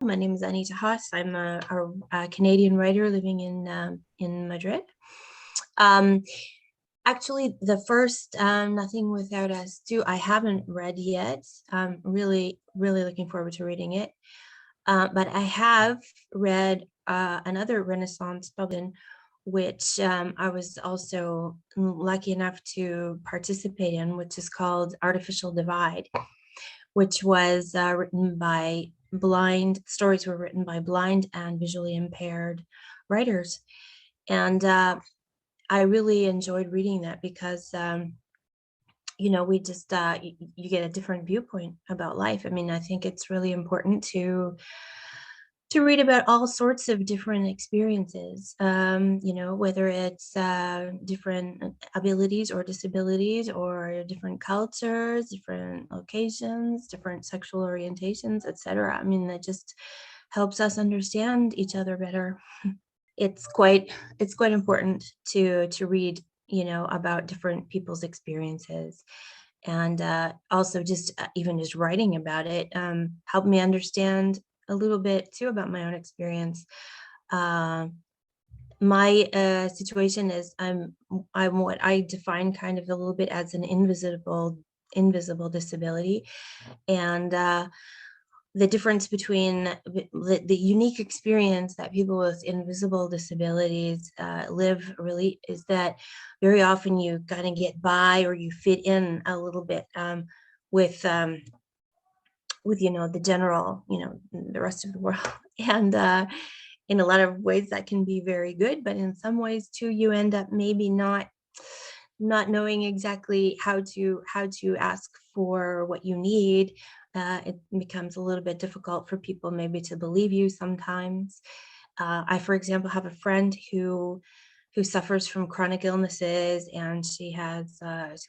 My name is Anita Haas. I'm a Canadian writer living in Madrid. Actually, the first Nothing Without Us Do I haven't read yet. Really looking forward to reading it. But I have read another Renaissance novel, which I was also lucky enough to participate in, which is called Artificial Divide, which was stories were written by blind and visually impaired writers. And I really enjoyed reading that because, we just, you get a different viewpoint about life. I mean, I think it's really important to read about all sorts of different experiences, whether it's different abilities or disabilities or different cultures, different locations, different sexual orientations, etc. I mean, that just helps us understand each other better. It's quite important to read, about different people's experiences. And also just even just writing about it helped me understand a little bit too about my own experience. My situation is I'm what I define kind of a little bit as an invisible disability, and the difference between the unique experience that people with invisible disabilities live really is that very often you kind of get by or you fit in a little bit with the general, the rest of the world. And in a lot of ways that can be very good, but in some ways too, you end up maybe not knowing exactly how to ask for what you need. It becomes a little bit difficult for people maybe to believe you sometimes. I, for example, have a friend who suffers from chronic illnesses, and she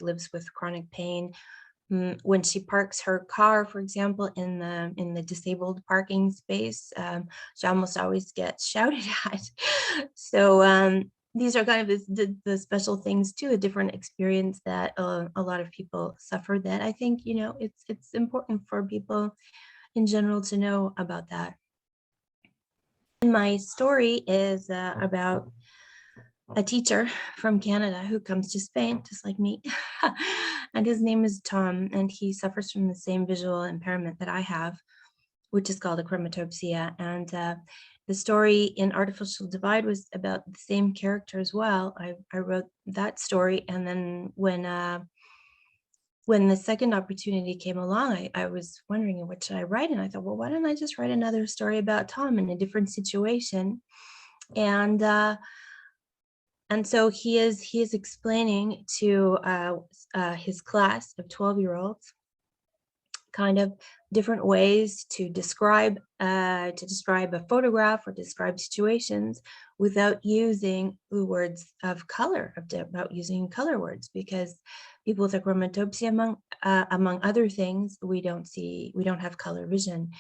lives with chronic pain. When she parks her car, for example, in the disabled parking space, she almost always gets shouted at. So these are kind of the special things too, a different experience that a lot of people suffer, that I think, it's important for people in general to know about that. My story is about a teacher from Canada who comes to Spain, just like me. And his name is Tom, and he suffers from the same visual impairment that I have, which is called achromatopsia. And the story in Artificial Divide was about the same character as well. I wrote that story, and then when the second opportunity came along, I was wondering, what should I write? And I thought, well, why don't I just write another story about Tom in a different situation? And so he is explaining to his class of 12-year-olds kind of different ways to describe a photograph or describe situations without using the words of color, about using color words, because people with achromatopsia, among other things, we don't have color vision.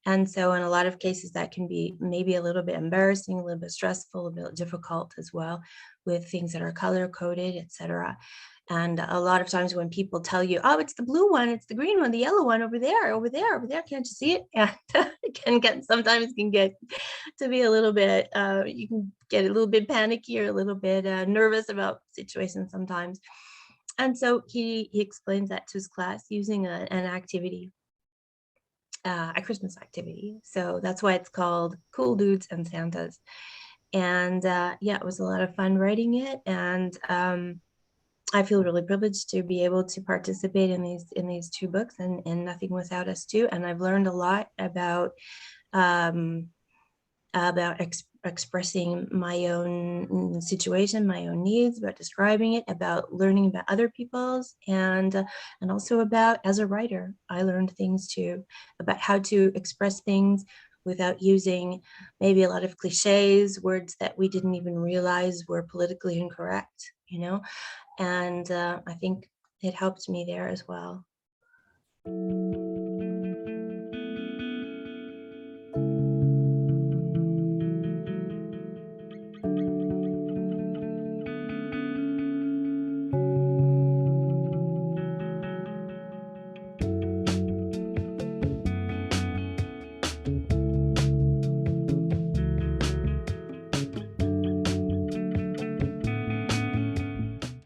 And so in a lot of cases that can be maybe a little bit embarrassing, a little bit stressful, a bit difficult as well, with things that are color coded, etc. And a lot of times when people tell you, oh, it's the blue one, it's the green one, the yellow one over there, can't you see it? And it sometimes can get to be a little bit, you can get a little bit panicky or a little bit nervous about situations sometimes. And so he explains that to his class using an activity, a Christmas activity. So that's why it's called Cool Dudes and Santas. And yeah, it was a lot of fun writing it. And I feel really privileged to be able to participate in these two books, and Nothing Without Us too. And I've learned a lot about expressing my own situation, my own needs, about describing it, about learning about other people's, and also about, as a writer, I learned things too about how to express things without using maybe a lot of cliches, words that we didn't even realize were politically incorrect, and I think it helped me there as well.